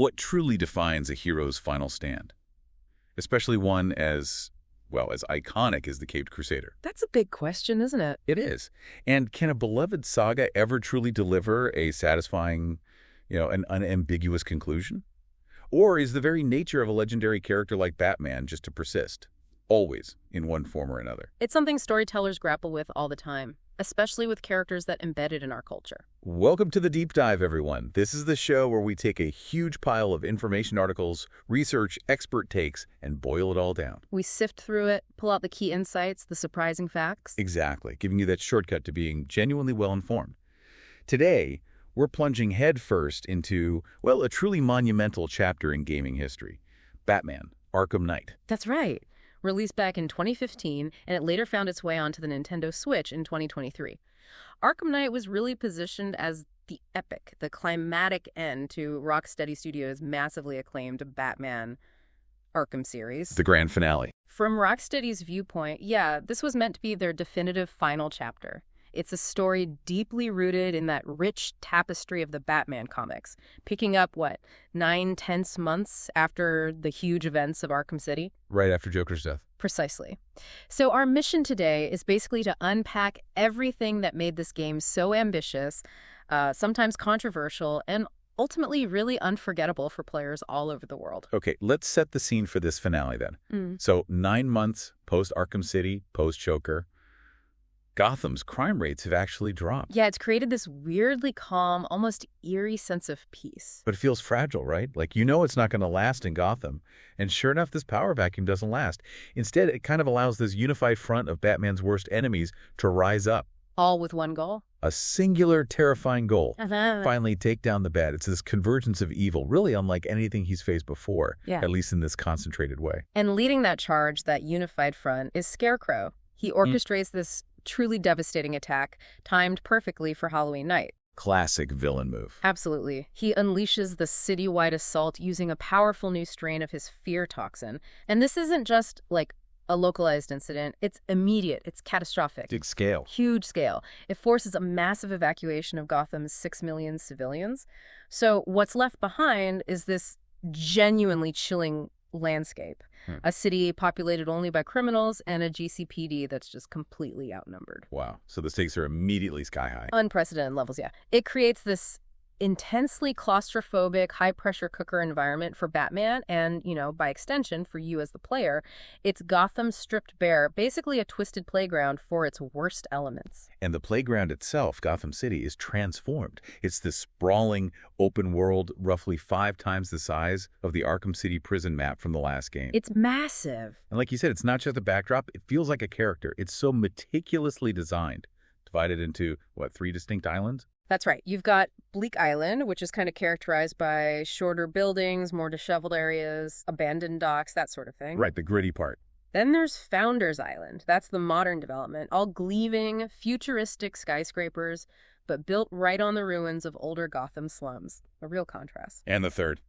What truly defines a hero's final stand? Especially one as, well, as iconic as the Caped Crusader. That's a big question, isn't it? It is. And can a beloved saga ever truly deliver a satisfying, an unambiguous conclusion? Or is the very nature of a legendary character like Batman just to persist, always, in one form or another? It's something storytellers grapple with all the time, especially with characters that embedded in our culture. Welcome to the Deep Dive, everyone. This is the show where we take a huge pile of information articles, research, expert takes, and boil it all down. We sift through it, pull out the key insights, the surprising facts. Exactly, giving you that shortcut to being genuinely well-informed. Today, we're plunging headfirst into, well, a truly monumental chapter in gaming history. Batman, Arkham Knight. That's right. Released back in 2015, and it later found its way onto the Nintendo Switch in 2023. Arkham Knight was really positioned as the epic, the climatic end to Rocksteady Studios' massively acclaimed Batman Arkham series. The grand finale. From Rocksteady's viewpoint, yeah, this was meant to be their definitive final chapter. It's a story deeply rooted in that rich tapestry of the Batman comics, picking up, 9 tense months after the huge events of Arkham City? Right after Joker's death. Precisely. So our mission today is basically to unpack everything that made this game so ambitious, sometimes controversial, and ultimately really unforgettable for players all over the world. Okay, let's set the scene for this finale then. So 9 months post-Arkham City, post-Joker, Gotham's crime rates have actually dropped. Yeah, it's created this weirdly calm, almost eerie sense of peace. But it feels fragile, right? Like, it's not going to last in Gotham. And sure enough, this power vacuum doesn't last. Instead, it kind of allows this unified front of Batman's worst enemies to rise up. All with one goal? A singular, terrifying goal. Finally take down the bad. It's this convergence of evil, really unlike anything he's faced before, at least in this concentrated way. And leading that charge, that unified front, is Scarecrow. He orchestrates this truly devastating attack, timed perfectly for Halloween night. Classic villain move. Absolutely. He unleashes the citywide assault using a powerful new strain of his fear toxin. And this isn't just, a localized incident. It's immediate. It's catastrophic. Big scale. Huge scale. It forces a massive evacuation of Gotham's 6 million civilians. So what's left behind is this genuinely chilling landscape. A city populated only by criminals and a GCPD that's just completely outnumbered. Wow. So the stakes are immediately sky high. Unprecedented levels, yeah. It creates this intensely claustrophobic, high-pressure cooker environment for Batman and, by extension, for you as the player. It's Gotham stripped bare, basically a twisted playground for its worst elements. And the playground itself, Gotham City, is transformed. It's this sprawling, open world, roughly 5 times the size of the Arkham City prison map from the last game. It's massive. And like you said, it's not just a backdrop. It feels like a character. It's so meticulously designed, divided into, 3 distinct islands? That's right. You've got Bleak Island, which is kind of characterized by shorter buildings, more disheveled areas, abandoned docks, that sort of thing. Right, the gritty part. Then there's Founders Island. That's the modern development, all gleaming, futuristic skyscrapers, but built right on the ruins of older Gotham slums. A real contrast. And the third?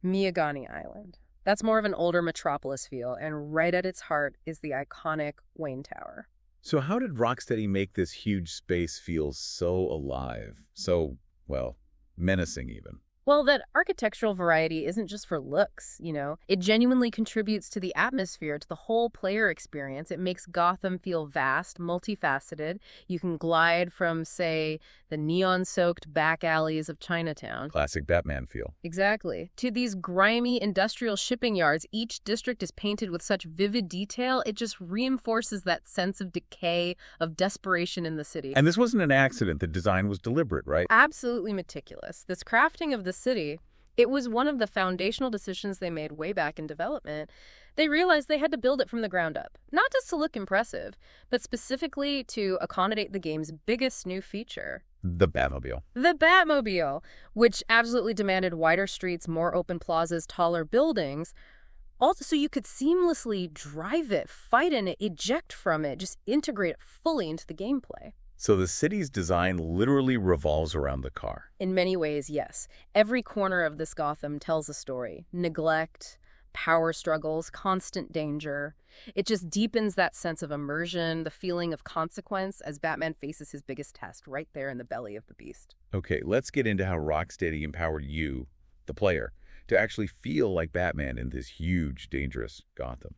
Miagani Island. That's more of an older metropolis feel, and right at its heart is the iconic Wayne Tower. So how did Rocksteady make this huge space feel so alive, so, menacing even? Well, that architectural variety isn't just for looks, It genuinely contributes to the atmosphere, to the whole player experience. It makes Gotham feel vast, multifaceted. You can glide from, say, the neon-soaked back alleys of Chinatown. Classic Batman feel. Exactly. To these grimy industrial shipping yards, each district is painted with such vivid detail, it just reinforces that sense of decay, of desperation in the city. And this wasn't an accident. The design was deliberate, right? Absolutely meticulous. This crafting of the city, it was one of the foundational decisions they made way back in development. They realized they had to build it from the ground up, not just to look impressive, but specifically to accommodate the game's biggest new feature. The Batmobile. The Batmobile, which absolutely demanded wider streets, more open plazas, taller buildings. Also, so you could seamlessly drive it, fight in it, eject from it, just integrate it fully into the gameplay. So the city's design literally revolves around the car. In many ways, yes. Every corner of this Gotham tells a story. Neglect, power struggles, constant danger. It just deepens that sense of immersion, the feeling of consequence as Batman faces his biggest test right there in the belly of the beast. Okay, let's get into how Rocksteady empowered you, the player, to actually feel like Batman in this huge, dangerous Gotham.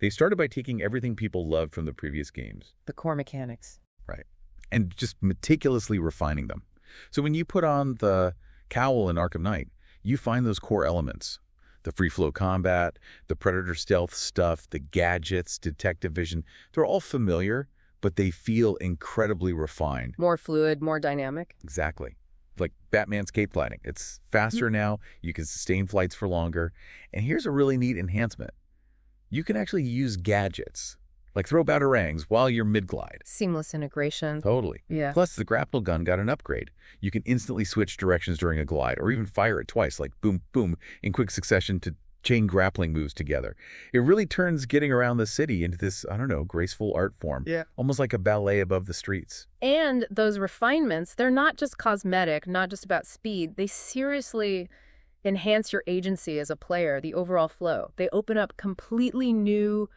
They started by taking everything people loved from the previous games. The core mechanics. Right. And just meticulously refining them. So when you put on the cowl in Arkham Knight, you find those core elements. The free-flow combat, the Predator stealth stuff, the gadgets, detective vision. They're all familiar, but they feel incredibly refined. More fluid, more dynamic. Exactly. Like Batman's cape gliding. It's faster now. You can sustain flights for longer. And here's a really neat enhancement. You can actually use gadgets, like throw batarangs while you're mid-glide. Seamless integration. Totally. Yeah. Plus, the grapple gun got an upgrade. You can instantly switch directions during a glide, or even fire it twice, like boom, boom, in quick succession to chain grappling moves together. It really turns getting around the city into this, I don't know, graceful art form. Yeah. Almost like a ballet above the streets. And those refinements, they're not just cosmetic, not just about speed. They seriously enhance your agency as a player, the overall flow. They open up completely new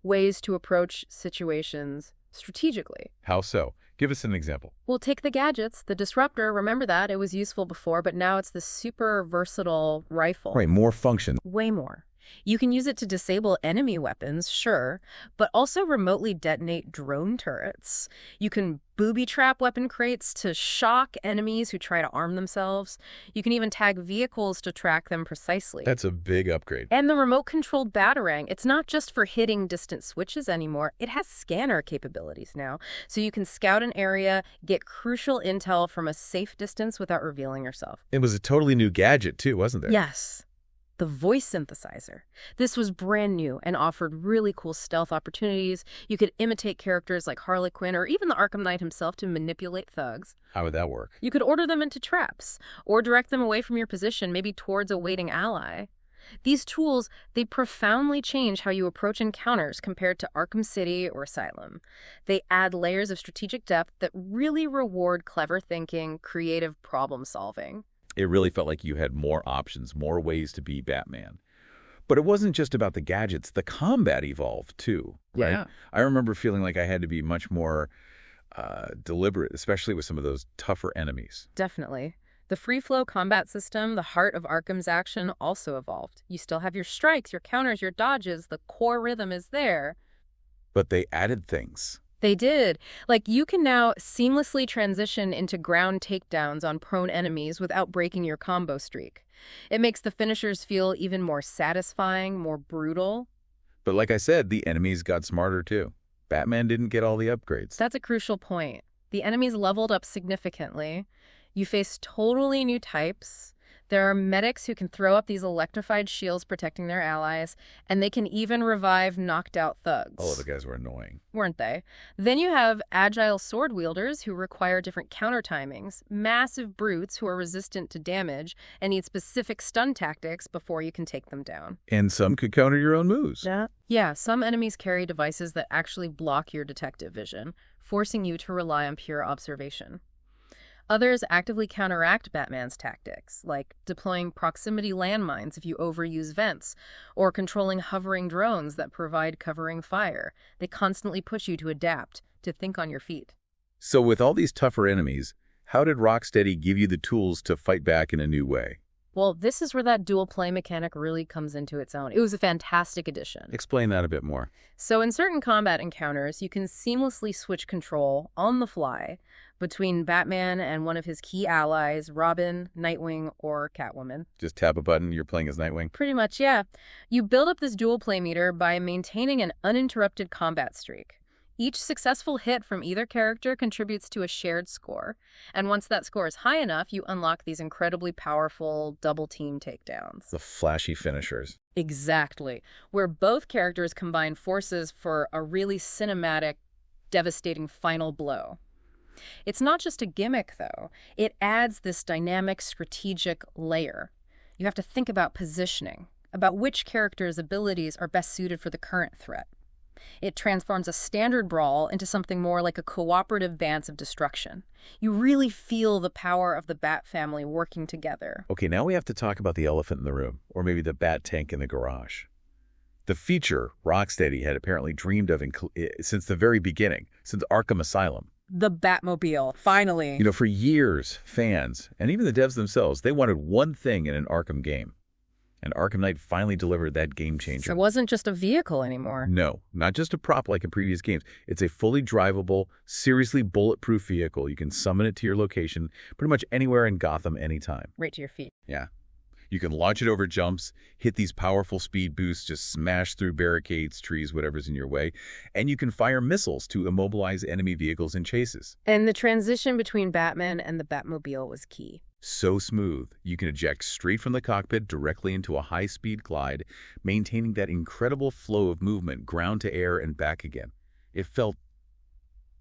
ways to approach situations strategically. How so? Give us an example. Well, take the gadgets. The disruptor, remember that? It was useful before, but now it's the super versatile rifle. Right, more function. Way more. You can use it to disable enemy weapons, sure, but also remotely detonate drone turrets. You can booby-trap weapon crates to shock enemies who try to arm themselves. You can even tag vehicles to track them precisely. That's a big upgrade. And the remote-controlled batarang, it's not just for hitting distant switches anymore. It has scanner capabilities now, so you can scout an area, get crucial intel from a safe distance without revealing yourself. It was a totally new gadget, too, wasn't there? Yes. The voice synthesizer. This was brand new and offered really cool stealth opportunities. You could imitate characters like Harley Quinn or even the Arkham Knight himself to manipulate thugs. How would that work? You could order them into traps or direct them away from your position, maybe towards a waiting ally. These tools, they profoundly change how you approach encounters compared to Arkham City or Asylum. They add layers of strategic depth that really reward clever thinking, creative problem solving. It really felt like you had more options, more ways to be Batman. But it wasn't just about the gadgets. The combat evolved, too. Right? Yeah. I remember feeling like I had to be much more deliberate, especially with some of those tougher enemies. Definitely. The Freeflow combat system, the heart of Arkham's action, also evolved. You still have your strikes, your counters, your dodges. The core rhythm is there. But they added things. They did. Like, you can now seamlessly transition into ground takedowns on prone enemies without breaking your combo streak. It makes the finishers feel even more satisfying, more brutal. But like I said, the enemies got smarter too. Batman didn't get all the upgrades. That's a crucial point. The enemies leveled up significantly. You face totally new types. There are medics who can throw up these electrified shields protecting their allies, and they can even revive knocked-out thugs. All of the guys were annoying. Weren't they? Then you have agile sword wielders who require different counter timings, massive brutes who are resistant to damage and need specific stun tactics before you can take them down. And some could counter your own moves. Yeah, some enemies carry devices that actually block your detective vision, forcing you to rely on pure observation. Others actively counteract Batman's tactics, like deploying proximity landmines if you overuse vents, or controlling hovering drones that provide covering fire. They constantly push you to adapt, to think on your feet. So with all these tougher enemies, how did Rocksteady give you the tools to fight back in a new way? Well, this is where that dual play mechanic really comes into its own. It was a fantastic addition. Explain that a bit more. So in certain combat encounters, you can seamlessly switch control on the fly between Batman and one of his key allies, Robin, Nightwing, or Catwoman. Just tap a button, you're playing as Nightwing? Pretty much, yeah. You build up this dual play meter by maintaining an uninterrupted combat streak. Each successful hit from either character contributes to a shared score, and once that score is high enough, you unlock these incredibly powerful double-team takedowns. The flashy finishers. Exactly, where both characters combine forces for a really cinematic, devastating final blow. It's not just a gimmick, though. It adds this dynamic, strategic layer. You have to think about positioning, about which character's abilities are best suited for the current threat. It transforms a standard brawl into something more like a cooperative dance of destruction. You really feel the power of the Bat family working together. Okay, now we have to talk about the elephant in the room, or maybe the Bat tank in the garage. The feature Rocksteady had apparently dreamed of since the very beginning, since Arkham Asylum. The Batmobile, finally. You know, for years, fans, and even the devs themselves, they wanted one thing in an Arkham game. And Arkham Knight finally delivered that game changer. So it wasn't just a vehicle anymore. No, not just a prop like in previous games. It's a fully drivable, seriously bulletproof vehicle. You can summon it to your location pretty much anywhere in Gotham anytime. Right to your feet. Yeah. You can launch it over jumps, hit these powerful speed boosts, just smash through barricades, trees, whatever's in your way, and you can fire missiles to immobilize enemy vehicles in chases. And the transition between Batman and the Batmobile was key. So smooth, you can eject straight from the cockpit directly into a high-speed glide, maintaining that incredible flow of movement ground to air and back again. It felt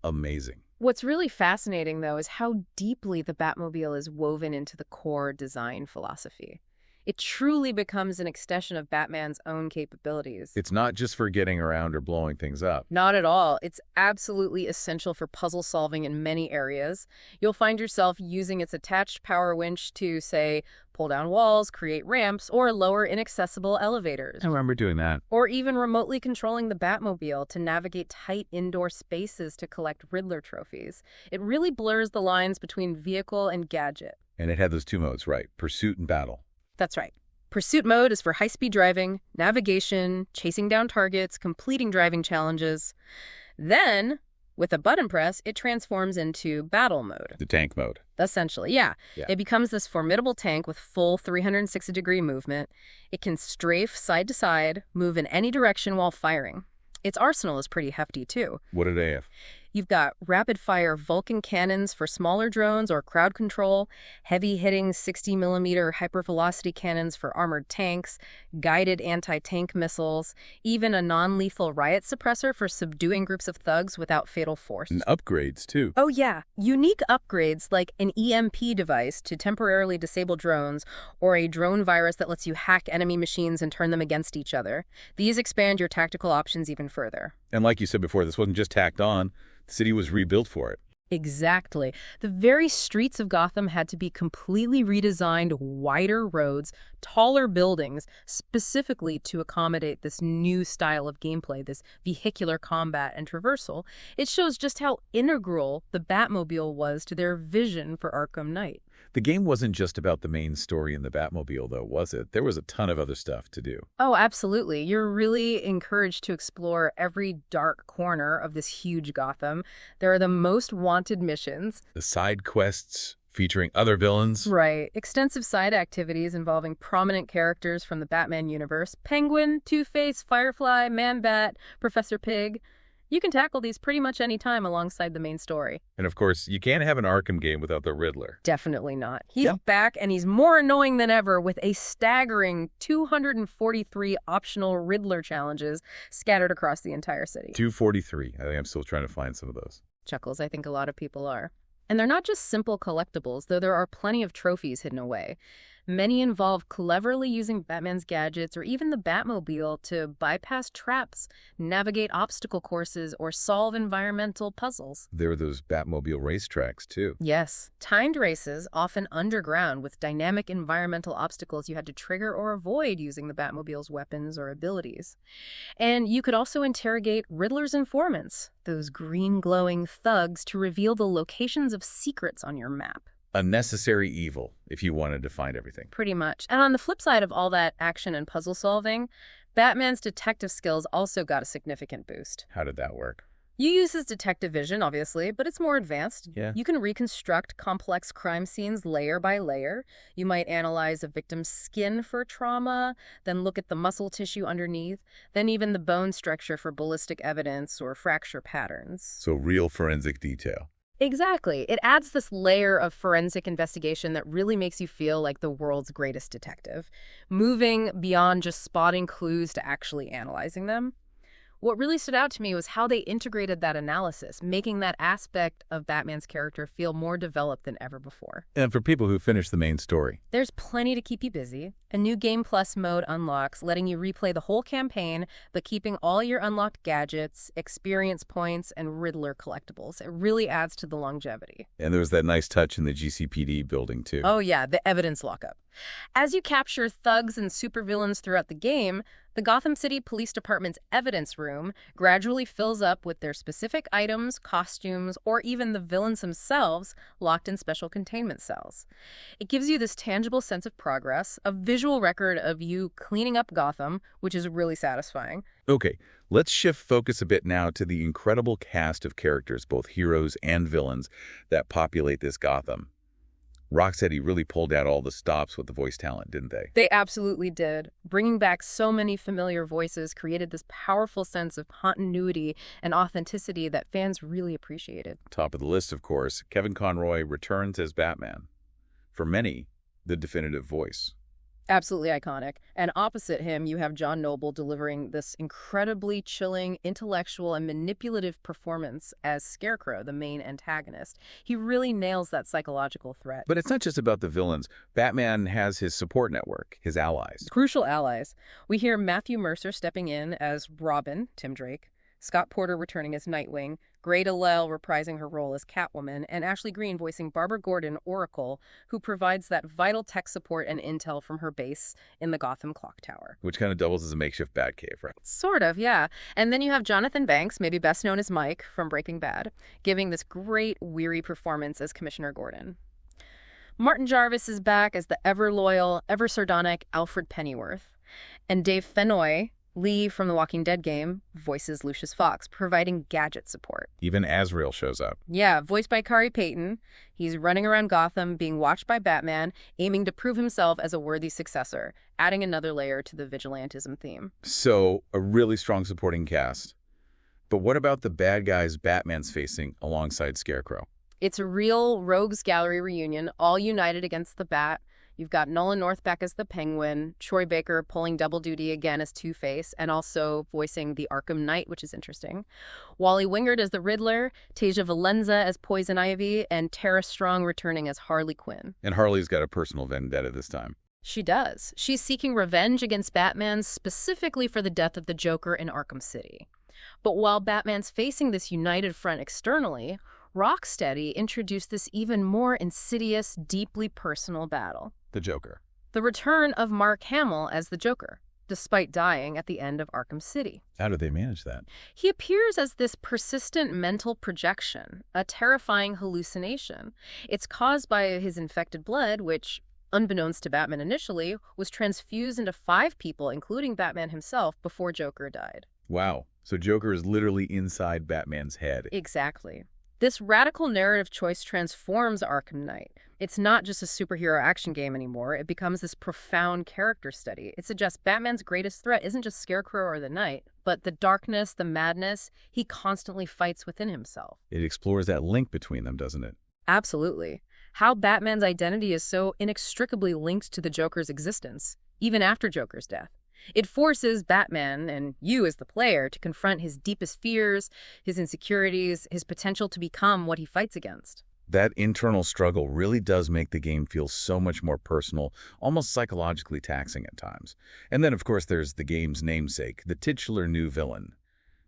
amazing. What's really fascinating, though, is how deeply the Batmobile is woven into the core design philosophy. It truly becomes an extension of Batman's own capabilities. It's not just for getting around or blowing things up. Not at all. It's absolutely essential for puzzle solving in many areas. You'll find yourself using its attached power winch to, say, pull down walls, create ramps, or lower inaccessible elevators. I remember doing that. Or even remotely controlling the Batmobile to navigate tight indoor spaces to collect Riddler trophies. It really blurs the lines between vehicle and gadget. And it had those two modes, right? Pursuit and battle. That's right. Pursuit mode is for high-speed driving, navigation, chasing down targets, completing driving challenges. Then, with a button press, it transforms into battle mode. The tank mode. Essentially, yeah. Yeah. It becomes this formidable tank with full 360-degree movement. It can strafe side to side, move in any direction while firing. Its arsenal is pretty hefty, too. What did they have? You've got rapid-fire Vulcan cannons for smaller drones or crowd control, heavy-hitting 60mm hypervelocity cannons for armored tanks, guided anti-tank missiles, even a non-lethal riot suppressor for subduing groups of thugs without fatal force. And upgrades, too. Oh, yeah. Unique upgrades like an EMP device to temporarily disable drones or a drone virus that lets you hack enemy machines and turn them against each other. These expand your tactical options even further. And like you said before, this wasn't just tacked on. The city was rebuilt for it. Exactly. The very streets of Gotham had to be completely redesigned, wider roads, taller buildings, specifically to accommodate this new style of gameplay, this vehicular combat and traversal. It shows just how integral the Batmobile was to their vision for Arkham Knight. The game wasn't just about the main story in the Batmobile, though, was it? There was a ton of other stuff to do. Oh, absolutely. You're really encouraged to explore every dark corner of this huge Gotham. There are the most wanted missions. The side quests featuring other villains. Right. Extensive side activities involving prominent characters from the Batman universe. Penguin, Two-Face, Firefly, Man-Bat, Professor Pig. You can tackle these pretty much any time alongside the main story. And of course, you can't have an Arkham game without the Riddler. Definitely not. He's back, and he's more annoying than ever with a staggering 243 optional Riddler challenges scattered across the entire city. 243. I think I'm still trying to find some of those. Chuckles, I think a lot of people are. And they're not just simple collectibles, though there are plenty of trophies hidden away. Many involve cleverly using Batman's gadgets or even the Batmobile to bypass traps, navigate obstacle courses, or solve environmental puzzles. There are those Batmobile racetracks, too. Yes, timed races, often underground with dynamic environmental obstacles you had to trigger or avoid using the Batmobile's weapons or abilities. And you could also interrogate Riddler's informants, those green glowing thugs, to reveal the locations of secrets on your map. A necessary evil, if you wanted to find everything. Pretty much. And on the flip side of all that action and puzzle solving, Batman's detective skills also got a significant boost. How did that work? You use his detective vision, obviously, but it's more advanced. Yeah. You can reconstruct complex crime scenes layer by layer. You might analyze a victim's skin for trauma, then look at the muscle tissue underneath, then even the bone structure for ballistic evidence or fracture patterns. So real forensic detail. Exactly. It adds this layer of forensic investigation that really makes you feel like the world's greatest detective, moving beyond just spotting clues to actually analyzing them. What really stood out to me was how they integrated that analysis, making that aspect of Batman's character feel more developed than ever before. And for people who finish the main story. There's plenty to keep you busy. A new Game Plus mode unlocks, letting you replay the whole campaign, but keeping all your unlocked gadgets, experience points, and Riddler collectibles. It really adds to the longevity. And there was that nice touch in the GCPD building, too. Oh yeah, the evidence lockup. As you capture thugs and supervillains throughout the game, The Gotham City Police Department's evidence room gradually fills up with their specific items, costumes, or even the villains themselves locked in special containment cells. It gives you this tangible sense of progress, a visual record of you cleaning up Gotham, which is really satisfying. Okay, let's shift focus a bit now to the incredible cast of characters, both heroes and villains, that populate this Gotham. Rocksteady really pulled out all the stops with the voice talent, didn't they? They absolutely did. Bringing back so many familiar voices created this powerful sense of continuity and authenticity that fans really appreciated. Top of the list, of course, Kevin Conroy returns as Batman. For many, the definitive voice. Absolutely iconic. And opposite him, you have John Noble delivering this incredibly chilling, intellectual, and manipulative performance as Scarecrow, the main antagonist. He really nails that psychological threat. But it's not just about the villains. Batman has his support network, his allies. Crucial allies. We hear Matthew Mercer stepping in as Robin, Tim Drake, Scott Porter returning as Nightwing, Grey DeLisle reprising her role as Catwoman, and Ashley Greene voicing Barbara Gordon, Oracle, who provides that vital tech support and intel from her base in the Gotham Clock Tower. Which kind of doubles as a makeshift Batcave, right? Sort of, yeah. And then you have Jonathan Banks, maybe best known as Mike from Breaking Bad, giving this great, weary performance as Commissioner Gordon. Martin Jarvis is back as the ever-loyal, ever-sardonic Alfred Pennyworth. And Dave Fennoy, Lee from The Walking Dead game, voices Lucius Fox, providing gadget support. Even Azrael shows up. Yeah, voiced by Kari Payton. He's running around Gotham, being watched by Batman, aiming to prove himself as a worthy successor, adding another layer to the vigilantism theme. So, a really strong supporting cast. But what about the bad guys Batman's facing alongside Scarecrow? It's a real rogues gallery reunion, all united against the Bat. You've got Nolan North back as the Penguin, Troy Baker pulling double duty again as Two-Face, and also voicing the Arkham Knight, which is interesting. Wally Wingard as the Riddler, Tasia Valenza as Poison Ivy, and Tara Strong returning as Harley Quinn. And Harley's got a personal vendetta this time. She does. She's seeking revenge against Batman specifically for the death of the Joker in Arkham City. But while Batman's facing this united front externally, Rocksteady introduced this even more insidious, deeply personal battle. The Joker. The return of Mark Hamill as the Joker, despite dying at the end of Arkham City. How did they manage that? He appears as this persistent mental projection, a terrifying hallucination. It's caused by his infected blood, which, unbeknownst to Batman initially, was transfused into 5 people, including Batman himself, before Joker died. Wow. So Joker is literally inside Batman's head. Exactly. This radical narrative choice transforms Arkham Knight. It's not just a superhero action game anymore. It becomes this profound character study. It suggests Batman's greatest threat isn't just Scarecrow or the Knight, but the darkness, the madness he constantly fights within himself. It explores that link between them, doesn't it? Absolutely. How Batman's identity is so inextricably linked to the Joker's existence, even after Joker's death. It forces Batman, and you as the player, to confront his deepest fears, his insecurities, his potential to become what he fights against. That internal struggle really does make the game feel so much more personal, almost psychologically taxing at times. And then, of course, there's the game's namesake, the titular new villain,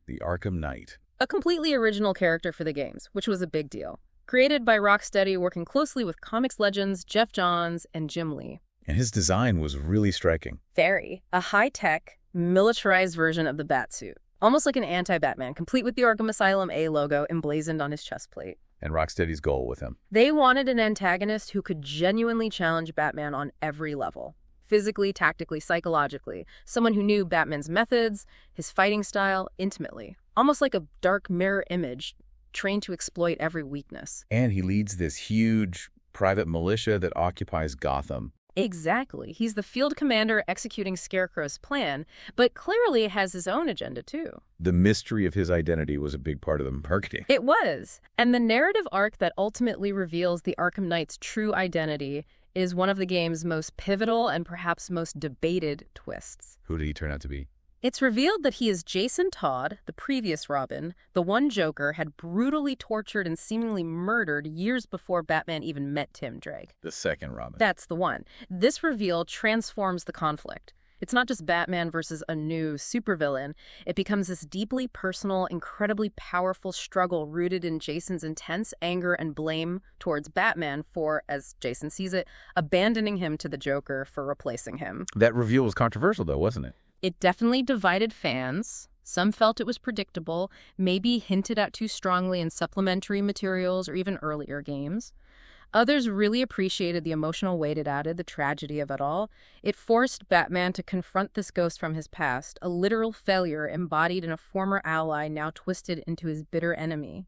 the Arkham Knight. A completely original character for the games, which was a big deal. Created by Rocksteady, working closely with comics legends Jeff Johns and Jim Lee. And his design was really striking. Very. A high-tech, militarized version of the Batsuit. Almost like an anti-Batman, complete with the Arkham Asylum A logo emblazoned on his chest plate. And Rocksteady's goal with him. They wanted an antagonist who could genuinely challenge Batman on every level. Physically, tactically, psychologically. Someone who knew Batman's methods, his fighting style, intimately. Almost like a dark mirror image, trained to exploit every weakness. And he leads this huge private militia that occupies Gotham. Exactly. He's the field commander executing Scarecrow's plan, but clearly has his own agenda too. The mystery of his identity was a big part of the marketing. It was. And the narrative arc that ultimately reveals the Arkham Knight's true identity is one of the game's most pivotal and perhaps most debated twists. Who did he turn out to be? It's revealed that he is Jason Todd, the previous Robin, the one Joker had brutally tortured and seemingly murdered years before Batman even met Tim Drake. The second Robin. That's the one. This reveal transforms the conflict. It's not just Batman versus a new supervillain. It becomes this deeply personal, incredibly powerful struggle rooted in Jason's intense anger and blame towards Batman for, as Jason sees it, abandoning him to the Joker for replacing him. That reveal was controversial, though, wasn't it? It definitely divided fans. Some felt it was predictable, maybe hinted at too strongly in supplementary materials or even earlier games. Others really appreciated the emotional weight it added, the tragedy of it all. It forced Batman to confront this ghost from his past, a literal failure embodied in a former ally now twisted into his bitter enemy.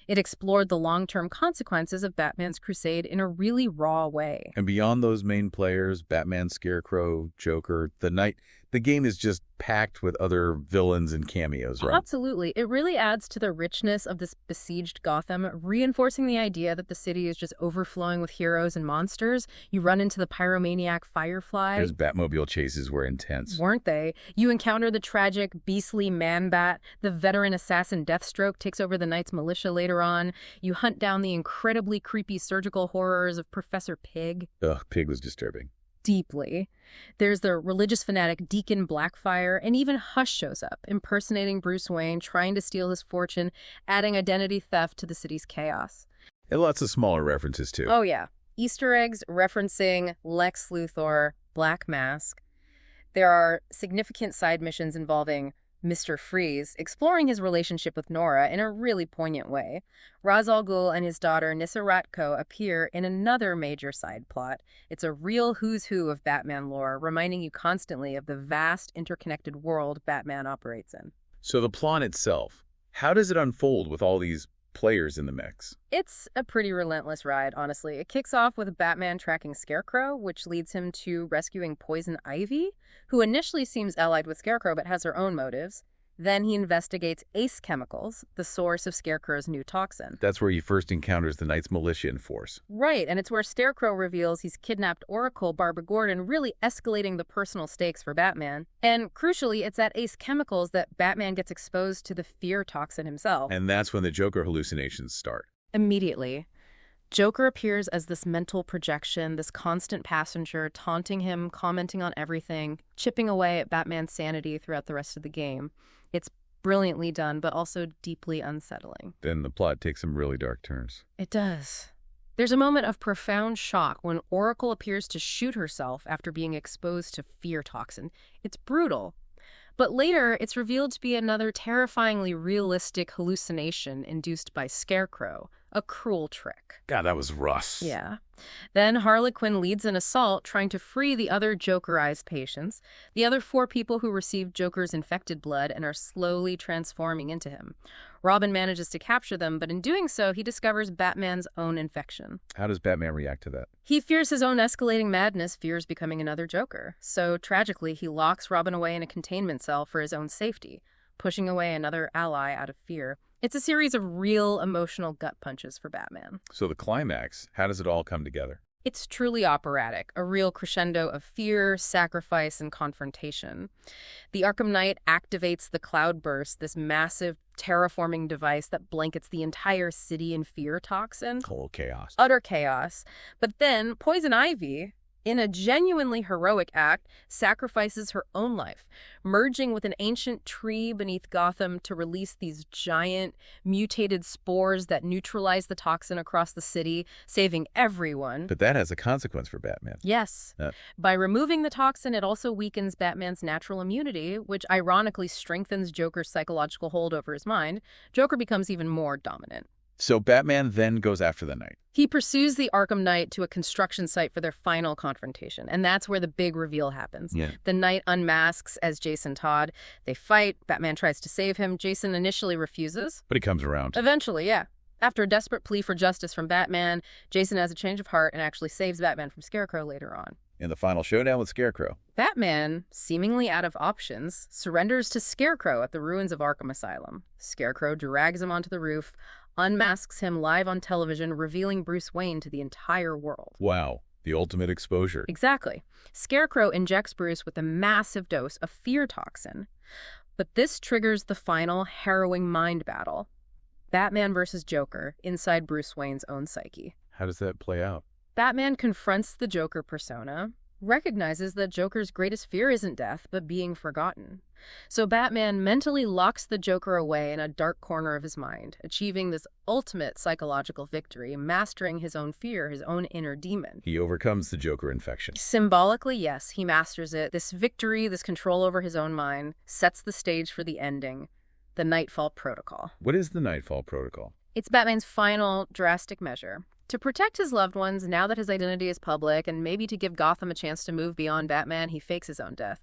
It explored the long-term consequences of Batman's crusade in a really raw way. And beyond those main players, Batman, Scarecrow, Joker, the Knight, the game is just packed with other villains and cameos, right? Absolutely. It really adds to the richness of this besieged Gotham, reinforcing the idea that the city is just overflowing with heroes and monsters. You run into the pyromaniac Firefly. His Batmobile chases were intense. Weren't they? You encounter the tragic, beastly Man-Bat. The veteran assassin Deathstroke takes over the Knight's militia later on. You hunt down the incredibly creepy surgical horrors of Professor Pig. Ugh, Pig was disturbing. Deeply. There's the religious fanatic Deacon Blackfire, and even Hush shows up, impersonating Bruce Wayne, trying to steal his fortune, adding identity theft to the city's chaos. And lots of smaller references, too. Oh, yeah. Easter eggs referencing Lex Luthor, Black Mask. There are significant side missions involving Mr. Freeze, exploring his relationship with Nora in a really poignant way. Ra's al Ghul and his daughter Nissa Ratko appear in another major side plot. It's a real who's who of Batman lore, reminding you constantly of the vast, interconnected world Batman operates in. So the plot itself, how does it unfold with all these players in the mix? It's a pretty relentless ride, honestly. It kicks off with Batman tracking Scarecrow, which leads him to rescuing Poison Ivy, who initially seems allied with Scarecrow but has her own motives. Then he investigates Ace Chemicals, the source of Scarecrow's new toxin. That's where he first encounters the Knight's militia in force. Right, and it's where Scarecrow reveals he's kidnapped Oracle Barbara Gordon, really escalating the personal stakes for Batman. And crucially, it's at Ace Chemicals that Batman gets exposed to the fear toxin himself. And that's when the Joker hallucinations start. Immediately. Joker appears as this mental projection, this constant passenger, taunting him, commenting on everything, chipping away at Batman's sanity throughout the rest of the game. It's brilliantly done, but also deeply unsettling. Then the plot takes some really dark turns. It does. There's a moment of profound shock when Oracle appears to shoot herself after being exposed to fear toxin. It's brutal. But later, it's revealed to be another terrifyingly realistic hallucination induced by Scarecrow, a cruel trick. God, that was rough. Yeah. Then Harley Quinn leads an assault trying to free the other Jokerized patients, the other 4 people who received Joker's infected blood and are slowly transforming into him. Robin manages to capture them, but in doing so, he discovers Batman's own infection. How does Batman react to that? He fears his own escalating madness, fears becoming another Joker. So, tragically, he locks Robin away in a containment cell for his own safety, pushing away another ally out of fear. It's a series of real emotional gut punches for Batman. So the climax, how does it all come together? It's truly operatic, a real crescendo of fear, sacrifice, and confrontation. The Arkham Knight activates the Cloudburst, this massive terraforming device that blankets the entire city in fear toxin. Total chaos. Utter chaos. But then Poison Ivy, in a genuinely heroic act, sacrifices her own life, merging with an ancient tree beneath Gotham to release these giant, mutated spores that neutralize the toxin across the city, saving everyone. But that has a consequence for Batman. Yes. By removing the toxin, it also weakens Batman's natural immunity, which ironically strengthens Joker's psychological hold over his mind. Joker becomes even more dominant. So Batman then goes after the Knight. He pursues the Arkham Knight to a construction site for their final confrontation, and that's where the big reveal happens. Yeah. The Knight unmasks as Jason Todd. They fight. Batman tries to save him. Jason initially refuses. But he comes around. Eventually, yeah. After a desperate plea for justice from Batman, Jason has a change of heart and actually saves Batman from Scarecrow later on. In the final showdown with Scarecrow. Batman, seemingly out of options, surrenders to Scarecrow at the ruins of Arkham Asylum. Scarecrow drags him onto the roof, unmasks him live on television, revealing Bruce Wayne to the entire world. Wow, the ultimate exposure. Exactly. Scarecrow injects Bruce with a massive dose of fear toxin. But this triggers the final harrowing mind battle. Batman versus Joker inside Bruce Wayne's own psyche. How does that play out? Batman confronts the Joker persona, recognizes that Joker's greatest fear isn't death, but being forgotten. So Batman mentally locks the Joker away in a dark corner of his mind, achieving this ultimate psychological victory, mastering his own fear, his own inner demon. He overcomes the Joker infection. Symbolically, yes, he masters it. This victory, this control over his own mind, sets the stage for the ending, the Nightfall Protocol. What is the Nightfall Protocol? It's Batman's final drastic measure. To protect his loved ones, now that his identity is public, and maybe to give Gotham a chance to move beyond Batman, he fakes his own death.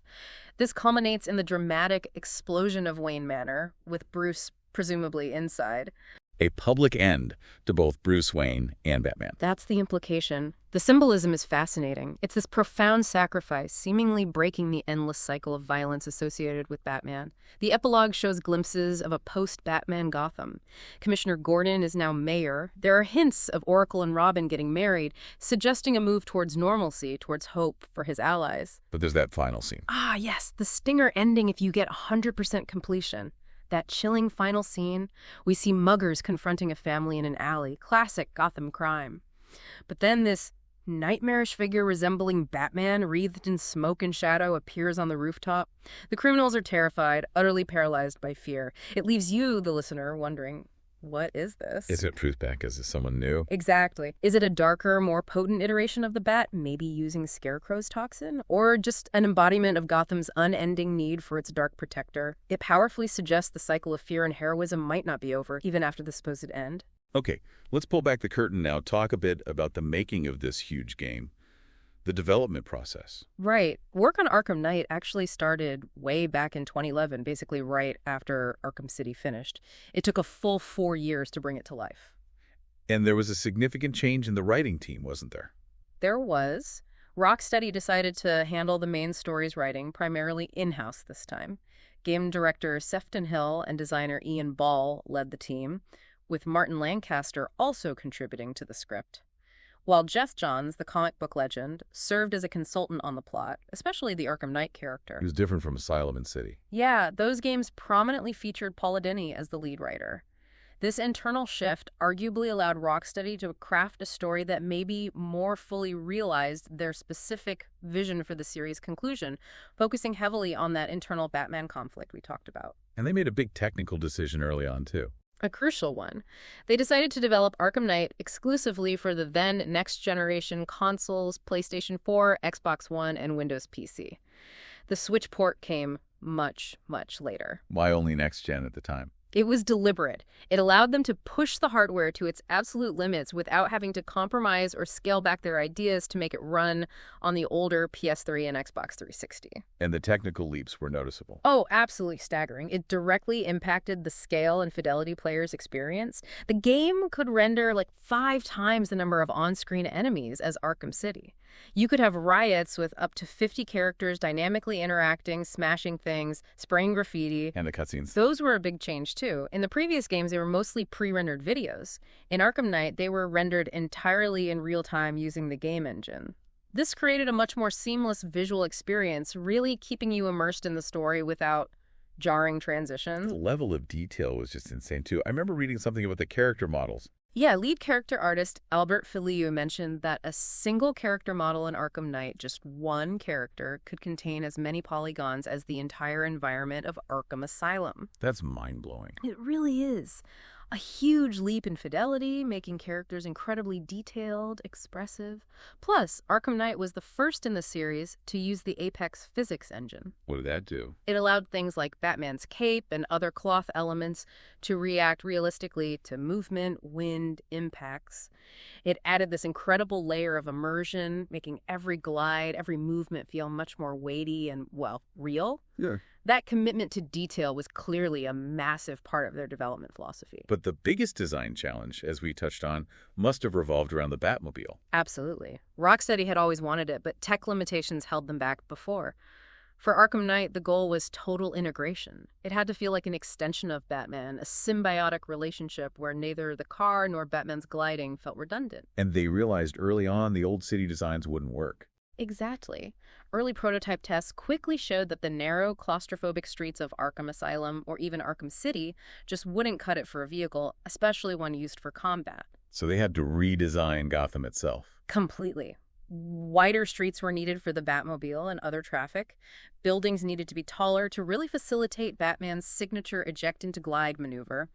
This culminates in the dramatic explosion of Wayne Manor, with Bruce presumably inside. A public end to both Bruce Wayne and Batman. That's the implication. The symbolism is fascinating. It's this profound sacrifice, seemingly breaking the endless cycle of violence associated with Batman. The epilogue shows glimpses of a post-Batman Gotham. Commissioner Gordon is now mayor. There are hints of Oracle and Robin getting married, suggesting a move towards normalcy, towards hope for his allies. But there's that final scene. Ah, yes, the stinger ending if you get 100% completion. That chilling final scene, we see muggers confronting a family in an alley, classic Gotham crime. But then this nightmarish figure resembling Batman, wreathed in smoke and shadow, appears on the rooftop. The criminals are terrified, utterly paralyzed by fear. It leaves you, the listener, wondering, what is this? Is it Truthback? Is it someone new? Exactly. Is it a darker, more potent iteration of the Bat, maybe using Scarecrow's toxin? Or just an embodiment of Gotham's unending need for its dark protector? It powerfully suggests the cycle of fear and heroism might not be over, even after the supposed end. Okay, let's pull back the curtain now, talk a bit about the making of this huge game. The development process. Right. Work on Arkham Knight actually started way back in 2011, basically right after Arkham City finished. It took a full 4 years to bring it to life. And there was a significant change in the writing team, wasn't there? There was. Rocksteady decided to handle the main story's writing primarily in-house this time. Game director Sefton Hill and designer Ian Ball led the team, with Martin Lancaster also contributing to the script. While Jeff Johns, the comic book legend, served as a consultant on the plot, especially the Arkham Knight character. He was different from Asylum and City. Yeah, those games prominently featured Paula Dini as the lead writer. This internal shift arguably allowed Rocksteady to craft a story that maybe more fully realized their specific vision for the series' conclusion, focusing heavily on that internal Batman conflict we talked about. And they made a big technical decision early on, too. A crucial one. They decided to develop Arkham Knight exclusively for the then next-generation consoles, PlayStation 4, Xbox One, and Windows PC. The Switch port came much, much later. Why only next-gen at the time? It was deliberate. It allowed them to push the hardware to its absolute limits without having to compromise or scale back their ideas to make it run on the older PS3 and Xbox 360. And the technical leaps were noticeable. Oh, absolutely staggering. It directly impacted the scale and fidelity players experience. The game could render like 5 times the number of on-screen enemies as Arkham City. You could have riots with up to 50 characters dynamically interacting, smashing things, spraying graffiti. And the cutscenes. Those were a big change, too. In the previous games, they were mostly pre-rendered videos. In Arkham Knight, they were rendered entirely in real time using the game engine. This created a much more seamless visual experience, really keeping you immersed in the story without jarring transitions. The level of detail was just insane, too. I remember reading something about the character models. Yeah, lead character artist Albert Filiu mentioned that a single character model in Arkham Knight, just one character, could contain as many polygons as the entire environment of Arkham Asylum. That's mind-blowing. It really is. A huge leap in fidelity, making characters incredibly detailed, expressive. Plus, Arkham Knight was the first in the series to use the Apex physics engine. What did that do? It allowed things like Batman's cape and other cloth elements to react realistically to movement, wind, impacts. It added this incredible layer of immersion, making every glide, every movement feel much more weighty and, well, real. Yeah. That commitment to detail was clearly a massive part of their development philosophy. But the biggest design challenge, as we touched on, must have revolved around the Batmobile. Absolutely. Rocksteady had always wanted it, but tech limitations held them back before. For Arkham Knight, the goal was total integration. It had to feel like an extension of Batman, a symbiotic relationship where neither the car nor Batman's gliding felt redundant. And they realized early on the old city designs wouldn't work. Exactly. Early prototype tests quickly showed that the narrow, claustrophobic streets of Arkham Asylum or even Arkham City just wouldn't cut it for a vehicle, especially one used for combat. So they had to redesign Gotham itself. Completely. Wider streets were needed for the Batmobile and other traffic. Buildings needed to be taller to really facilitate Batman's signature eject-into-glide maneuver.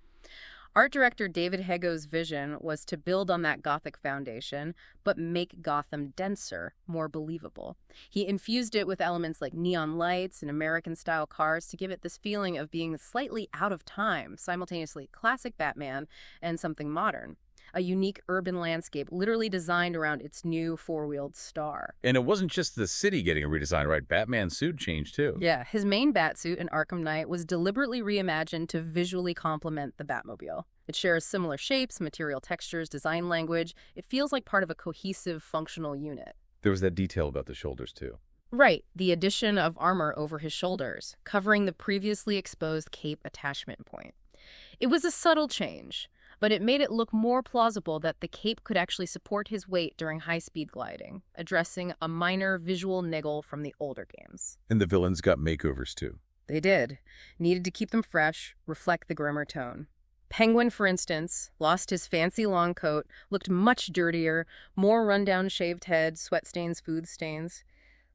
Art director David Hego's vision was to build on that Gothic foundation, but make Gotham denser, more believable. He infused it with elements like neon lights and American-style cars to give it this feeling of being slightly out of time, simultaneously classic Batman and something modern. A unique urban landscape literally designed around its new four-wheeled star. And it wasn't just the city getting a redesign, right? Batman's suit changed, too. Yeah, his main Batsuit in Arkham Knight was deliberately reimagined to visually complement the Batmobile. It shares similar shapes, material textures, design language. It feels like part of a cohesive, functional unit. There was that detail about the shoulders, too. Right, the addition of armor over his shoulders, covering the previously exposed cape attachment point. It was a subtle change, but it made it look more plausible that the cape could actually support his weight during high-speed gliding, addressing a minor visual niggle from the older games. And the villains got makeovers, too. They did. Needed to keep them fresh, reflect the grimmer tone. Penguin, for instance, lost his fancy long coat, looked much dirtier, more rundown shaved head, sweat stains, food stains.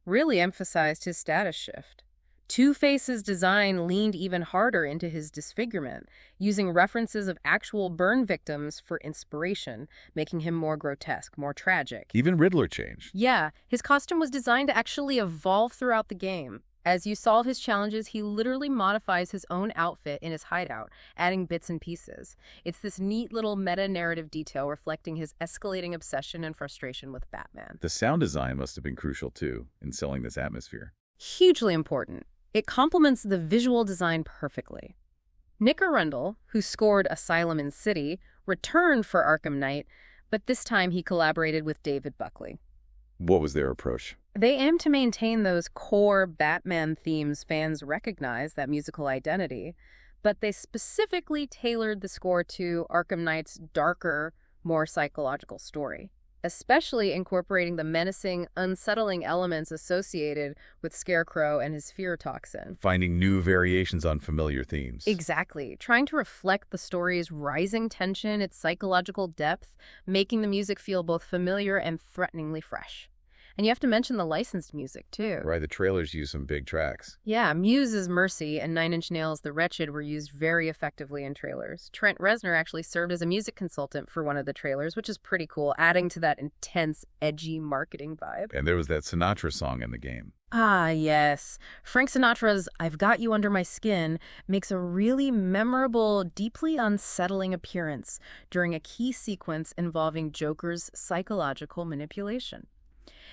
Really emphasized his status shift. Two-Face's design leaned even harder into his disfigurement, using references of actual burn victims for inspiration, making him more grotesque, more tragic. Even Riddler changed. Yeah, his costume was designed to actually evolve throughout the game. As you solve his challenges, he literally modifies his own outfit in his hideout, adding bits and pieces. It's this neat little meta-narrative detail reflecting his escalating obsession and frustration with Batman. The sound design must have been crucial, too, in selling this atmosphere. Hugely important. It complements the visual design perfectly. Nick Arundel, who scored Asylum in City, returned for Arkham Knight, but this time he collaborated with David Buckley. What was their approach? They aimed to maintain those core Batman themes fans recognize, that musical identity, but they specifically tailored the score to Arkham Knight's darker, more psychological story, especially incorporating the menacing, unsettling elements associated with Scarecrow and his fear toxin. Finding new variations on familiar themes. Exactly. Trying to reflect the story's rising tension, its psychological depth, making the music feel both familiar and threateningly fresh. And you have to mention the licensed music, too. Right, the trailers use some big tracks. Yeah, Muse's Mercy and Nine Inch Nails' The Wretched were used very effectively in trailers. Trent Reznor actually served as a music consultant for one of the trailers, which is pretty cool, adding to that intense, edgy marketing vibe. And there was that Sinatra song in the game. Ah, yes. Frank Sinatra's I've Got You Under My Skin makes a really memorable, deeply unsettling appearance during a key sequence involving Joker's psychological manipulation.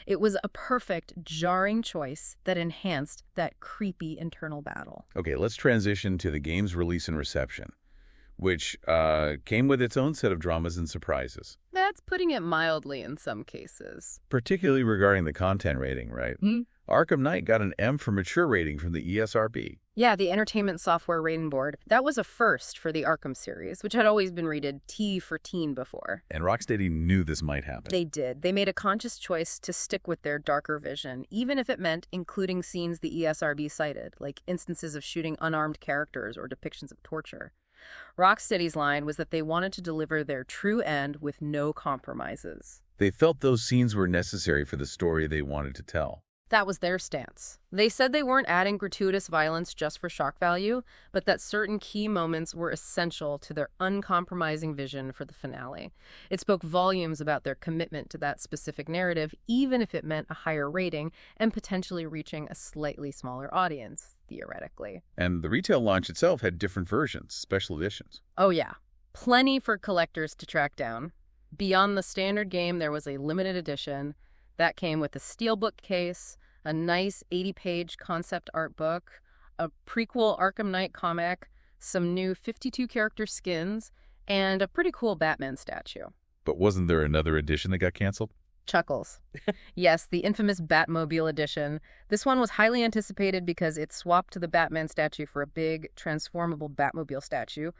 It was a perfect, jarring choice that enhanced that creepy internal battle. Okay, let's transition to the game's release and reception, which came with its own set of dramas and surprises. That's putting it mildly in some cases. Particularly regarding the content rating, right? Arkham Knight got an M for mature rating from the ESRB. Yeah, the Entertainment Software Rating Board. That was a first for the Arkham series, which had always been rated T for teen before. And Rocksteady knew this might happen. They did. They made a conscious choice to stick with their darker vision, even if it meant including scenes the ESRB cited, like instances of shooting unarmed characters or depictions of torture. Rocksteady's line was that they wanted to deliver their true end with no compromises. They felt those scenes were necessary for the story they wanted to tell. That was their stance. They said they weren't adding gratuitous violence just for shock value, but that certain key moments were essential to their uncompromising vision for the finale. It spoke volumes about their commitment to that specific narrative, even if it meant a higher rating and potentially reaching a slightly smaller audience, theoretically. And the retail launch itself had different versions, special editions. Oh yeah, plenty for collectors to track down. Beyond the standard game, there was a limited edition that came with a steelbook case, a nice 80-page concept art book, a prequel Arkham Knight comic, some new 52-character skins, and a pretty cool Batman statue. But wasn't there another edition that got canceled? Chuckles. Yes, the infamous Batmobile edition. This one was highly anticipated because it swapped the Batman statue for a big, transformable Batmobile statue.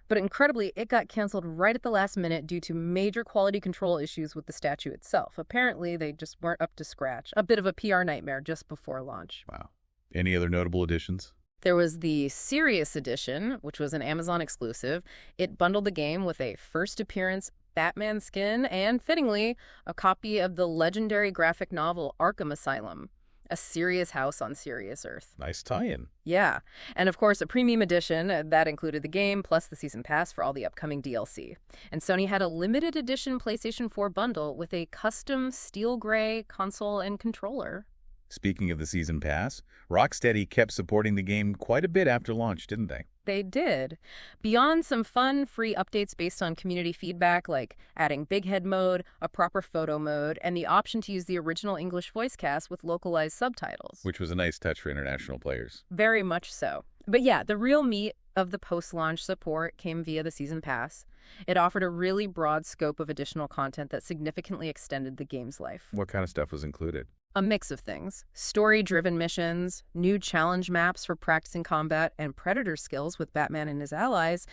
But incredibly, it got canceled right at the last minute due to major quality control issues with the statue itself. Apparently, they just weren't up to scratch. A bit of a PR nightmare just before launch. Wow. Any other notable additions? There was the Serious Edition, which was an Amazon exclusive. It bundled the game with a first appearance Batman skin, and, fittingly, a copy of the legendary graphic novel Arkham Asylum, a serious house on serious Earth. Nice tie-in. Yeah. And of course, a premium edition that included the game plus the season pass for all the upcoming DLC. And Sony had a limited edition PlayStation 4 bundle with a custom steel gray console and controller. Speaking of the season pass, Rocksteady kept supporting the game quite a bit after launch, didn't they? They did. Beyond some fun, free updates based on community feedback, like adding big head mode, a proper photo mode, and the option to use the original English voice cast with localized subtitles. Which was a nice touch for international players. Very much so. But yeah, the real meat of the post-launch support came via the season pass. It offered a really broad scope of additional content that significantly extended the game's life. What kind of stuff was included? A mix of things. Story-driven missions, new challenge maps for practicing combat and predator skills with Batman and his allies,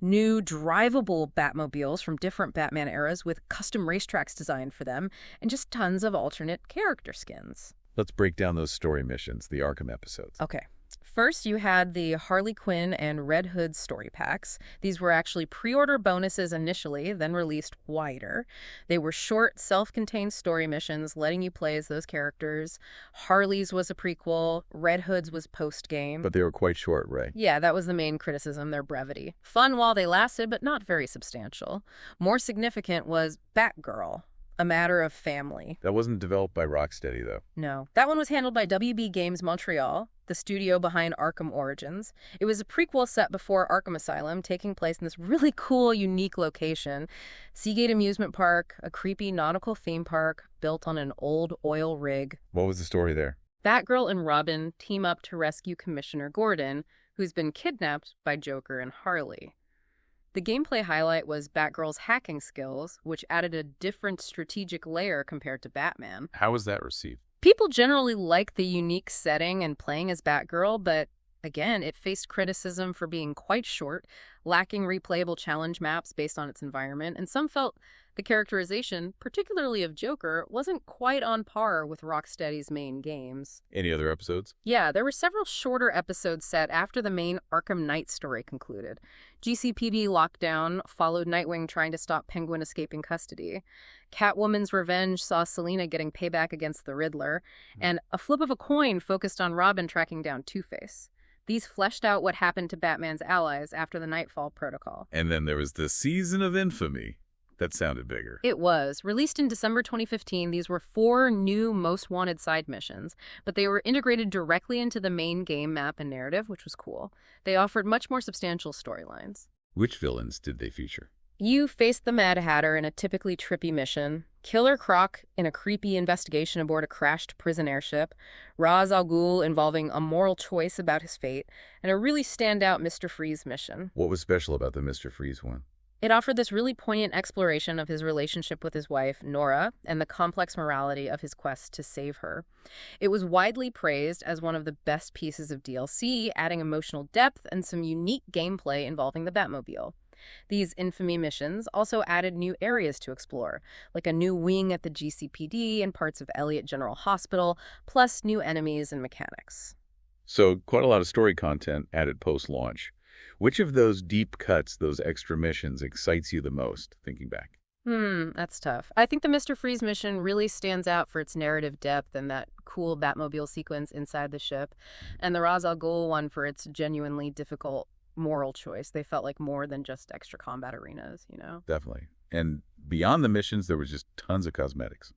new drivable Batmobiles from different Batman eras with custom racetracks designed for them, and just tons of alternate character skins. Let's break down those story missions, the Arkham episodes. Okay. First, you had the Harley Quinn and Red Hood story packs. These were actually pre-order bonuses initially, then released wider. They were short, self-contained story missions, letting you play as those characters. Harley's was a prequel. Red Hood's was post-game. But they were quite short, right? Yeah, that was the main criticism, their brevity. Fun while they lasted, but not very substantial. More significant was Batgirl, A Matter of Family. That wasn't developed by Rocksteady, though. No. That one was handled by WB Games Montreal, the studio behind Arkham Origins. It was a prequel set before Arkham Asylum, taking place in this really cool, unique location. Seagate Amusement Park, a creepy nautical theme park built on an old oil rig. What was the story there? Batgirl and Robin team up to rescue Commissioner Gordon, who's been kidnapped by Joker and Harley. The gameplay highlight was Batgirl's hacking skills, which added a different strategic layer compared to Batman. How was that received? People generally like the unique setting and playing as Batgirl, but again, it faced criticism for being quite short, lacking replayable challenge maps based on its environment, and some felt the characterization, particularly of Joker, wasn't quite on par with Rocksteady's main games. Any other episodes? Yeah, there were several shorter episodes set after the main Arkham Knight story concluded. GCPD Lockdown followed Nightwing trying to stop Penguin escaping custody. Catwoman's Revenge saw Selina getting payback against the Riddler, and A Flip of a Coin focused on Robin tracking down Two-Face. These fleshed out what happened to Batman's allies after the Nightfall Protocol. And then there was the Season of Infamy. That sounded bigger. It was. Released in December 2015, these were 4 new Most Wanted side missions, but they were integrated directly into the main game map and narrative, which was cool. They offered much more substantial storylines. Which villains did they feature? You faced the Mad Hatter in a typically trippy mission, Killer Croc in a creepy investigation aboard a crashed prison airship, Ra's al Ghul involving a moral choice about his fate, and a really standout Mr. Freeze mission. What was special about the Mr. Freeze one? It offered this really poignant exploration of his relationship with his wife, Nora, and the complex morality of his quest to save her. It was widely praised as one of the best pieces of DLC, adding emotional depth and some unique gameplay involving the Batmobile. These Infamy missions also added new areas to explore, like a new wing at the GCPD and parts of Elliott General Hospital, plus new enemies and mechanics. So quite a lot of story content added post-launch. Which of those deep cuts, those extra missions, excites you the most, thinking back? That's tough. I think the Mr. Freeze mission really stands out for its narrative depth and that cool Batmobile sequence inside the ship, and the Ra's al Ghul one for its genuinely difficult moral choice. They felt like more than just extra combat arenas, you know? Definitely. And beyond the missions, there was just tons of cosmetics.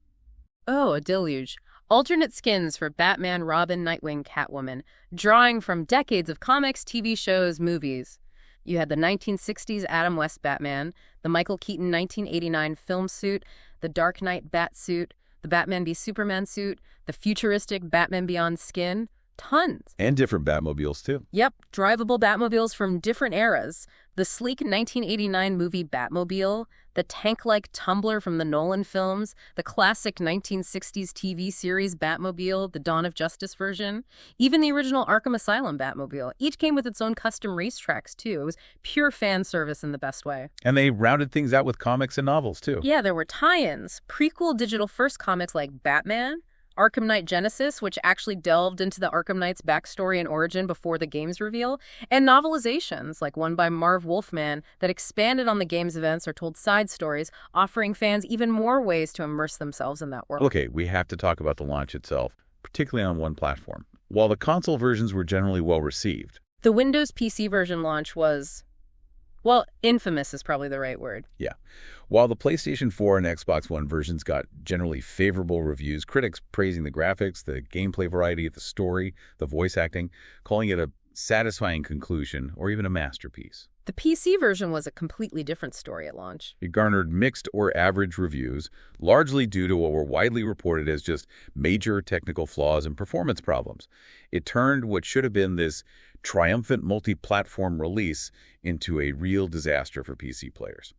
Oh, a deluge. Alternate skins for Batman, Robin, Nightwing, Catwoman, drawing from decades of comics, TV shows, movies. You had the 1960s Adam West Batman, the Michael Keaton 1989 film suit, the Dark Knight bat suit, the Batman v Superman suit, the futuristic Batman Beyond skin. Tons. And different Batmobiles, too. Yep, drivable Batmobiles from different eras. The sleek 1989 movie Batmobile, the tank-like tumbler from the Nolan films, the classic 1960s TV series Batmobile, the Dawn of Justice version, even the original Arkham Asylum Batmobile. Each came with its own custom racetracks, too. It was pure fan service in the best way. And they rounded things out with comics and novels, too. Yeah, there were tie-ins. Prequel digital first comics like Batman, Arkham Knight Genesis, which actually delved into the Arkham Knight's backstory and origin before the game's reveal, and novelizations, like one by Marv Wolfman, that expanded on the game's events or told side stories, offering fans even more ways to immerse themselves in that world. Okay, we have to talk about the launch itself, particularly on one platform. While the console versions were generally well received, The Windows PC version launch was, well, infamous is probably the right word. yeah. While the PlayStation 4 and Xbox One versions got generally favorable reviews, critics praising the graphics, the gameplay variety, the story, the voice acting, calling it a satisfying conclusion or even a masterpiece. The PC version was a completely different story at launch. It garnered mixed or average reviews, largely due to what were widely reported as just major technical flaws and performance problems. It turned what should have been this triumphant multi-platform release into a real disaster for PC players.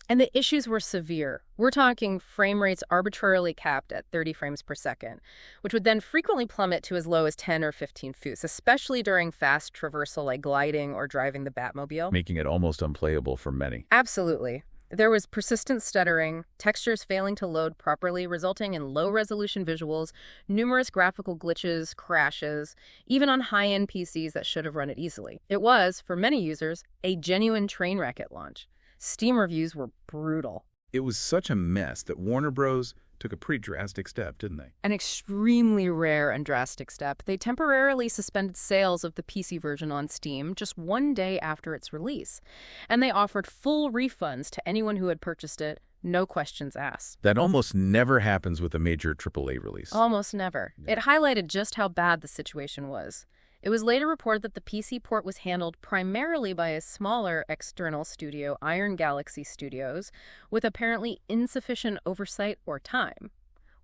And the issues were severe. We're talking frame rates arbitrarily capped at 30 frames per second, which would then frequently plummet to as low as 10 or 15 FOOS, especially during fast traversal like gliding or driving the Batmobile. Making it almost unplayable for many. Absolutely. There was persistent stuttering, textures failing to load properly, resulting in low-resolution visuals, numerous graphical glitches, crashes, even on high-end PCs that should have run it easily. It was, for many users, a genuine train wreck at launch. Steam reviews were brutal. It was such a mess that Warner Bros. Took a pretty drastic step, didn't they? An extremely rare and drastic step. They temporarily suspended sales of the PC version on Steam just one day after its release. And they offered full refunds to anyone who had purchased it, no questions asked. That almost never happens with a major AAA release. Almost never. Yeah. It highlighted just how bad the situation was. It was later reported that the PC port was handled primarily by a smaller external studio, Iron Galaxy Studios, with apparently insufficient oversight or time.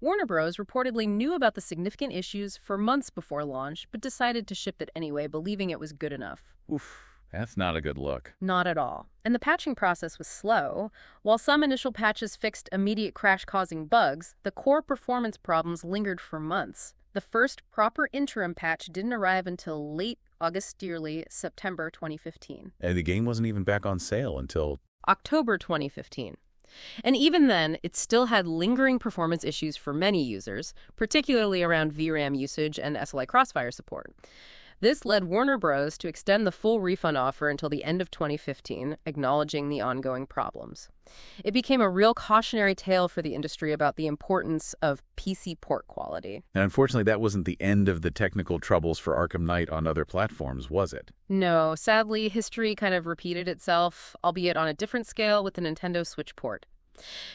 Warner Bros. Reportedly knew about the significant issues for months before launch, but decided to ship it anyway, believing it was good enough. Oof, that's not a good look. Not at all. And the patching process was slow. While some initial patches fixed immediate crash-causing bugs, the core performance problems lingered for months. The first proper interim patch didn't arrive until late August-early September 2015. And the game wasn't even back on sale until October 2015. And even then, it still had lingering performance issues for many users, particularly around VRAM usage and SLI Crossfire support. This led Warner Bros. To extend the full refund offer until the end of 2015, acknowledging the ongoing problems. It became a real cautionary tale for the industry about the importance of PC port quality. And unfortunately, that wasn't the end of the technical troubles for Arkham Knight on other platforms, was it? No, sadly, history kind of repeated itself, albeit on a different scale with the Nintendo Switch port.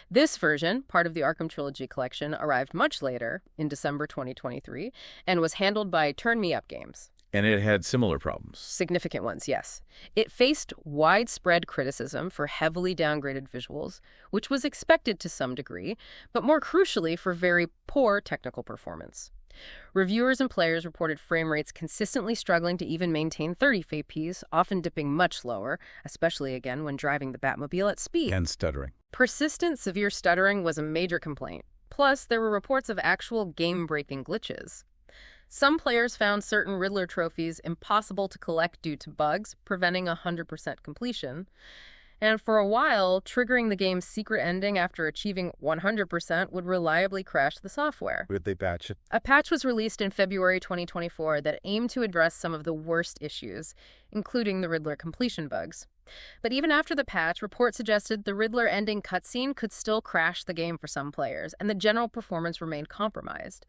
This version, part of the Arkham Trilogy collection, arrived much later, in December 2023, and was handled by Turn Me Up Games. And it had similar problems. Significant ones, yes. It faced widespread criticism for heavily downgraded visuals, which was expected to some degree, but more crucially for very poor technical performance. Reviewers and players reported frame rates consistently struggling to even maintain 30 FPS, often dipping much lower, especially again when driving the Batmobile at speed. And stuttering. Persistent severe stuttering was a major complaint. Plus, there were reports of actual game-breaking glitches. Some players found certain Riddler trophies impossible to collect due to bugs, preventing 100% completion. And for a while, triggering the game's secret ending after achieving 100% would reliably crash the software. Would they patch it? A patch was released in February 2024 that aimed to address some of the worst issues, including the Riddler completion bugs. But even after the patch, reports suggested the Riddler ending cutscene could still crash the game for some players, and the general performance remained compromised.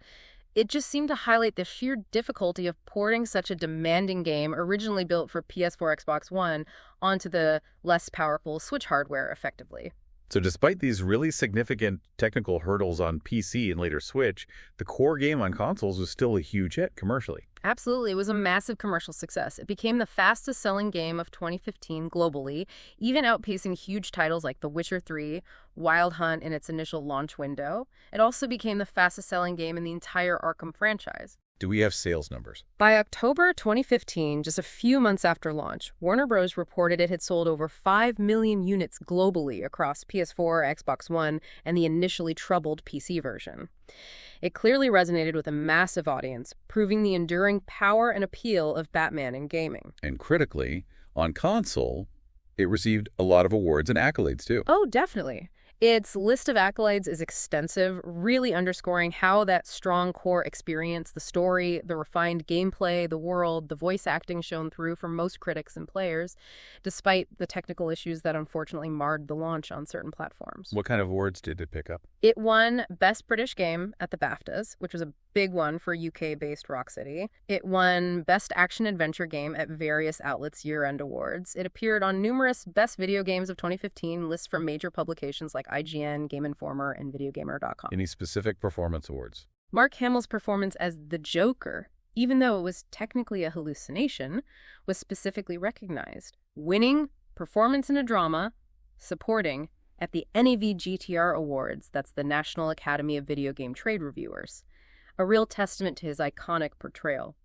It just seemed to highlight the sheer difficulty of porting such a demanding game, originally built for PS4, Xbox One, onto the less powerful Switch hardware effectively. So despite these really significant technical hurdles on PC and later Switch, the core game on consoles was still a huge hit commercially. Absolutely. It was a massive commercial success. It became the fastest-selling game of 2015 globally, even outpacing huge titles like The Witcher 3, Wild Hunt in its initial launch window. It also became the fastest-selling game in the entire Arkham franchise. Do we have sales numbers? By October 2015, just a few months after launch, Warner Bros. Reported it had sold over 5 million units globally across PS4, Xbox One, and the initially troubled PC version. It clearly resonated with a massive audience, proving the enduring power and appeal of Batman in gaming. And critically, on console, it received a lot of awards and accolades too. Oh, definitely. Its list of accolades is extensive, really underscoring how that strong core experience, the story, the refined gameplay, the world, the voice acting shone through for most critics and players, despite the technical issues that unfortunately marred the launch on certain platforms. What kind of awards did it pick up? It won Best British Game at the BAFTAs, which was a big one for UK-based Rocksteady. It won Best Action Adventure Game at various outlets' year-end awards. It appeared on numerous Best Video Games of 2015 lists from major publications like IGN, Game Informer, and VideoGamer.com. Any specific performance awards? Mark Hamill's performance as the Joker, even though it was technically a hallucination, was specifically recognized, winning Performance in a Drama, Supporting, at the NAV GTR Awards, that's the National Academy of Video Game Trade Reviewers. A real testament to his iconic portrayal.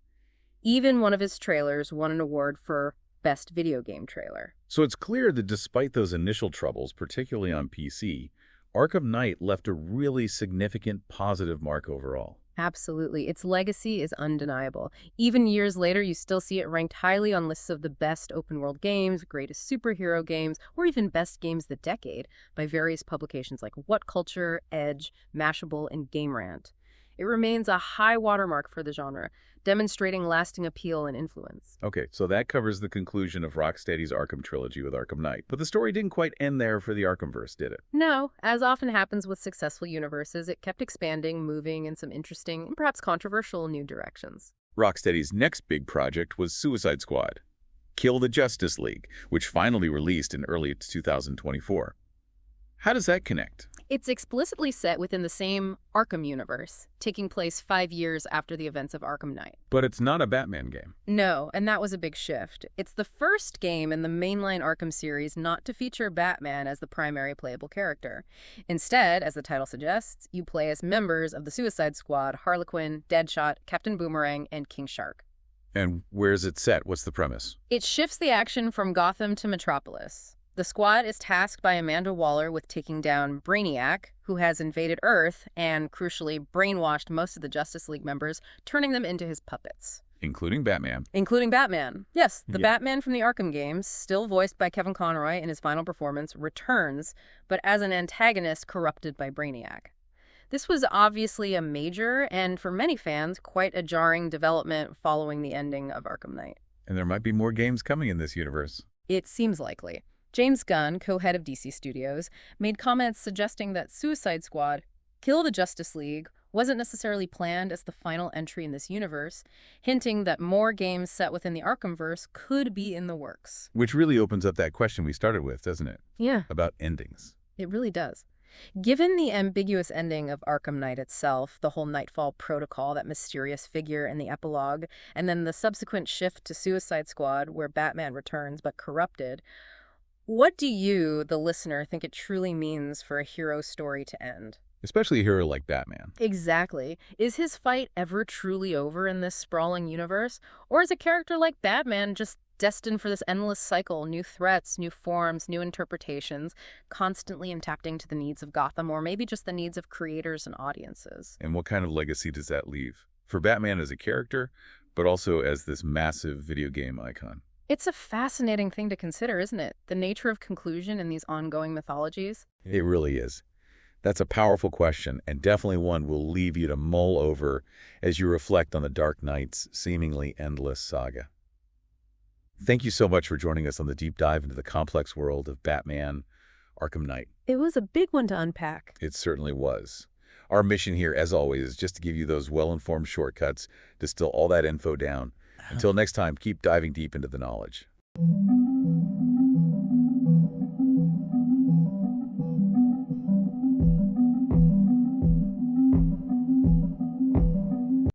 Even one of his trailers won an award for Best Video Game Trailer. So it's clear that despite those initial troubles, particularly on PC, Arkham Knight left a really significant positive mark overall. Absolutely. Its legacy is undeniable. Even years later, you still see it ranked highly on lists of the best open-world games, greatest superhero games, or even best games of the decade by various publications like What Culture, Edge, Mashable, and Game Rant. It remains a high watermark for the genre, demonstrating lasting appeal and influence. Okay, so that covers the conclusion of Rocksteady's Arkham trilogy with Arkham Knight. But the story didn't quite end there for the Arkhamverse, did it? No, as often happens with successful universes, it kept expanding, moving in some interesting and perhaps controversial new directions. Rocksteady's next big project was Suicide Squad, Kill the Justice League, which finally released in early 2024. How does that connect? It's explicitly set within the same Arkham universe, taking place 5 years after the events of Arkham Knight. But it's not a Batman game. No, and that was a big shift. It's the first game in the mainline Arkham series not to feature Batman as the primary playable character. Instead, as the title suggests, you play as members of the Suicide Squad, Harlequin, Deadshot, Captain Boomerang, and King Shark. And where's it set? What's the premise? It shifts the action from Gotham to Metropolis. The squad is tasked by Amanda Waller with taking down Brainiac, who has invaded Earth and, crucially, brainwashed most of the Justice League members, turning them into his puppets. Including Batman. Including Batman. Yes, the Yeah. Batman from the Arkham games, still voiced by Kevin Conroy in his final performance, returns, but as an antagonist corrupted by Brainiac. This was obviously a major, and for many fans, quite a jarring development following the ending of Arkham Knight. And there might be more games coming in this universe. It seems likely. James Gunn, co-head of DC Studios, made comments suggesting that Suicide Squad, Kill the Justice League, wasn't necessarily planned as the final entry in this universe, hinting that more games set within the Arkhamverse could be in the works. Which really opens up that question we started with, doesn't it? Yeah, About endings. it really does. Given the ambiguous ending of Arkham Knight itself, the whole Nightfall protocol, that mysterious figure in the epilogue, and then the subsequent shift to Suicide Squad, where Batman returns but corrupted, what do you, the listener, think it truly means for a hero story to end? Especially a hero like Batman. Exactly. Is his fight ever truly over in this sprawling universe? Or is a character like Batman just destined for this endless cycle, new threats, new forms, new interpretations, constantly adapting to the needs of Gotham, or maybe just the needs of creators and audiences? And what kind of legacy does that leave? For Batman as a character, but also as this massive video game icon. It's a fascinating thing to consider, isn't it? The nature of conclusion in these ongoing mythologies. It really is. That's a powerful question, and definitely one we'll leave you to mull over as you reflect on the Dark Knight's seemingly endless saga. Thank you so much for joining us on the deep dive into the complex world of Batman, Arkham Knight. It was a big one to unpack. It certainly was. Our mission here, as always, is just to give you those well-informed shortcuts, distill all that info down. Until next time, keep diving deep into the knowledge.